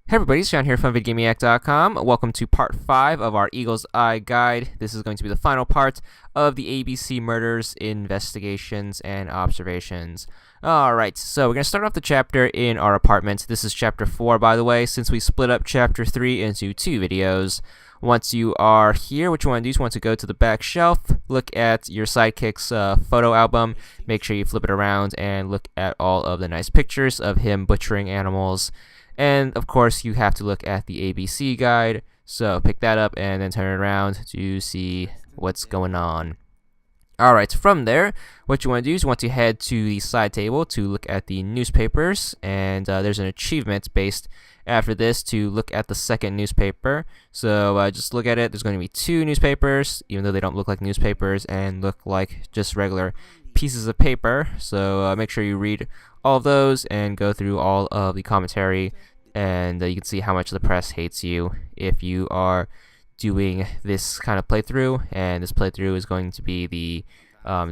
Hey everybody, it's Sean here from VidGamiac.com. Welcome to part 5 of our Eagle's Eye Guide. This is going to be the final part of the ABC murders, investigations, and observations. Alright, so we're going to start off the chapter in our apartment. This is chapter 4, by the way, since we split up chapter 3 into 2 videos. Once you are here, what you want to do is you want to go to the back shelf, look at your sidekick's photo album, make sure you flip it around, and look at all of the nice pictures of him butchering animals. And of course, you have to look at the ABC guide. So pick that up and then turn it around to see what's going on. Alright, from there, what you want to do is you want to head to the side table to look at the newspapers. And there's an achievement based after this to look at the second newspaper. So just look at it. There's going to be 2 newspapers, even though they don't look like newspapers and look like just regular pieces of paper. So make sure you read all of those and go through all of the commentary, and you can see how much the press hates you if you are doing this kind of playthrough. And this playthrough is going to be the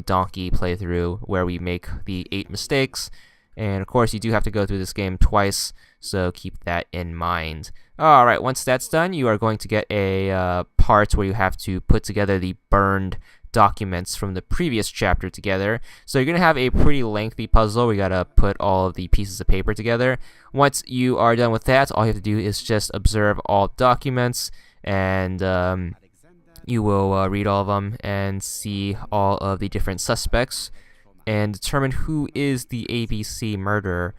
donkey playthrough, where we make the 8 mistakes. And of course, you do have to go through this game twice, so keep that in mind. Alright, once that's done, you are going to get a part where you have to put together the burned documents from the previous chapter together. So you're going to have a pretty lengthy puzzle where you got to put all of the pieces of paper together. Once you are done with that, all you have to do is just observe all documents, and you will read all of them and see all of the different suspects and determine who is the ABC murderer.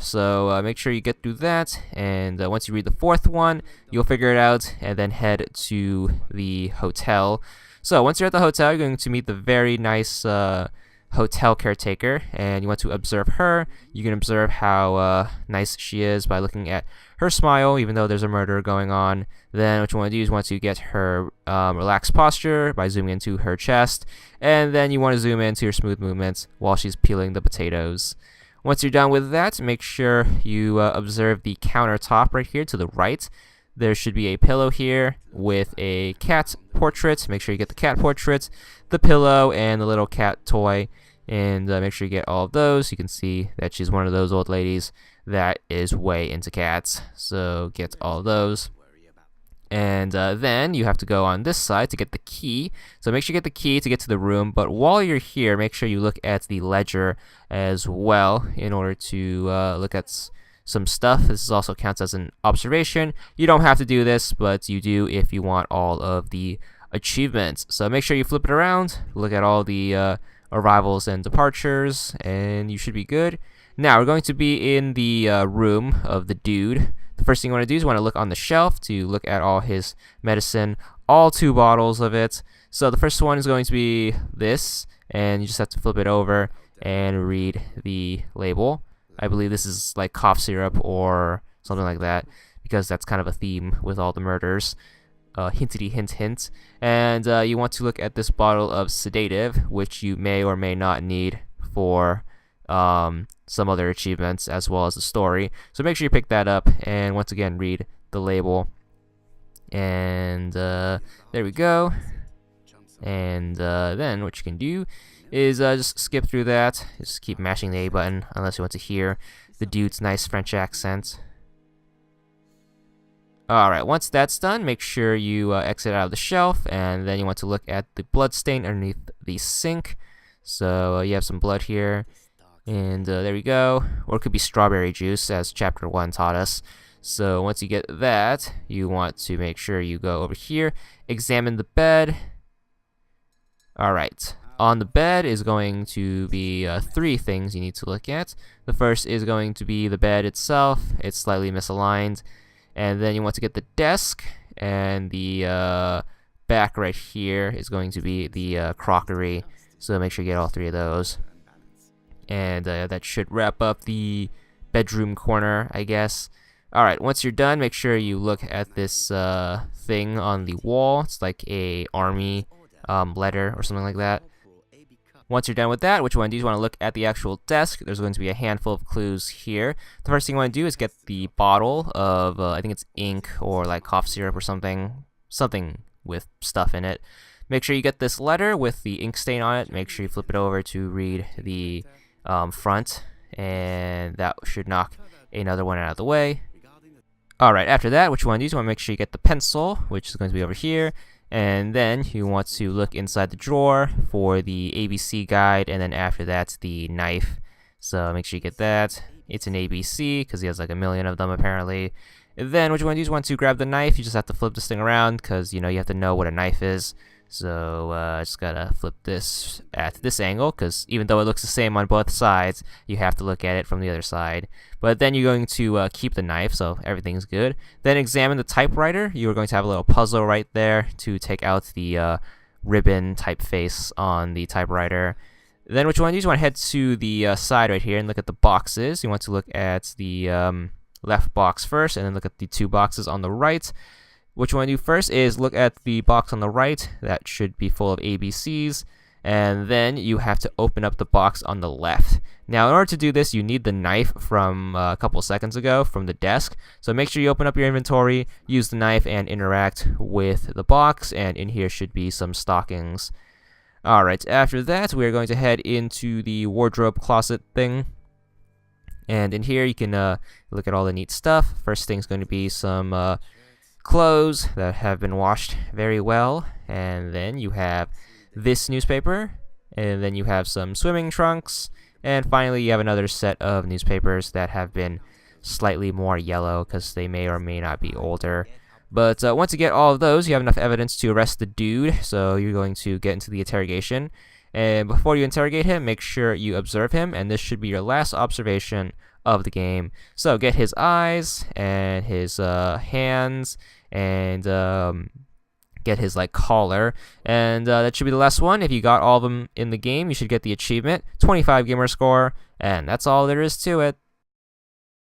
So make sure you get through that, and once you read the 4th one, you'll figure it out and then head to the hotel. So once you're at the hotel, you're going to meet the very nice hotel caretaker, and you want to observe her. You can observe how nice she is by looking at her smile, even though there's a murder going on. Then what you want to do is you want to get her relaxed posture by zooming into her chest, and then you want to zoom into her smooth movements while she's peeling the potatoes. Once you're done with that, make sure you observe the countertop right here to the right. There should be a pillow here with a cat portrait. Make sure you get the cat portrait, the pillow, and the little cat toy. And make sure you get all of those. You can see that she's one of those old ladies that is way into cats. So get all of those. And then you have to go on this side to get the key. So make sure you get the key to get to the room. But while you're here, make sure you look at the ledger as well in order to look at some stuff. This also counts as an observation. You don't have to do this, but you do if you want all of the achievements. So make sure you flip it around, look at all the arrivals and departures, and you should be good. Now we're going to be in the room of the dude. The first thing you want to do is you want to look on the shelf to look at all his medicine, all 2 bottles of it. So the first one is going to be this, and you just have to flip it over and read the label. I believe this is like cough syrup or something like that, because that's kind of a theme with all the murders. Hintity hint hint. And you want to look at this bottle of sedative, which you may or may not need for some other achievements as well as the story. So make sure you pick that up, and once again read the label. And there we go. And then what you can do is just skip through that. Just keep mashing the A button unless you want to hear the dude's nice French accent. Alright, once that's done, make sure you exit out of the shelf, and then you want to look at the blood stain underneath the sink. So you have some blood here, and there we go. Or it could be strawberry juice, as chapter 1 taught us. So once you get that, you want to make sure you go over here, examine the bed. Alright. On the bed is going to be 3 things you need to look at. The first is going to be the bed itself. It's slightly misaligned. And then you want to get the desk, and the back right here is going to be the crockery. So make sure you get all 3 of those. And that should wrap up the bedroom corner, I guess. Alright, once you're done, make sure you look at this thing on the wall. It's like a army letter or something like that. Once you're done with that, what you want to do is you want to look at the actual desk. There's going to be a handful of clues here. The first thing you want to do is get the bottle of, I think it's ink or like cough syrup or something with stuff in it. Make sure you get this letter with the ink stain on it. Make sure you flip it over to read the front, and that should knock another one out of the way. Alright, after that, what you want to do is you want to make sure you get the pencil, which is going to be over here. And then you want to look inside the drawer for the ABC guide, and then after that, the knife. So make sure you get that. It's an ABC, because he has like a million of them apparently. And then what you want to do is you want to grab the knife. You just have to flip this thing around, because you have to know what a knife is. So I just gotta flip this at this angle, because even though it looks the same on both sides, you have to look at it from the other side. But then you're going to keep the knife, so everything's good. Then examine the typewriter. You're going to have a little puzzle right there to take out the ribbon typeface on the typewriter. Then what you want to do is you want to head to the side right here and look at the boxes. You want to look at the left box first, and then look at the two boxes on the right. What you want to do first is look at the box on the right. That should be full of ABCs. And then you have to open up the box on the left. Now, in order to do this, you need the knife from a couple seconds ago from the desk. So make sure you open up your inventory, use the knife, and interact with the box. And in here should be some stockings. Alright, after that, we're going to head into the wardrobe closet thing. And in here, you can look at all the neat stuff. First thing's going to be some clothes that have been washed very well, and then you have this newspaper, and then you have some swimming trunks, and finally you have another set of newspapers that have been slightly more yellow because they may or may not be older. But once you get all of those, you have enough evidence to arrest the dude, so you're going to get into the interrogation. And before you interrogate him, make sure you observe him, and this should be your last observation of the game. So get his eyes and his hands, and get his collar, and that should be the last one. If you got all of them in the game, you should get the achievement, 25 gamer score, and that's all there is to it.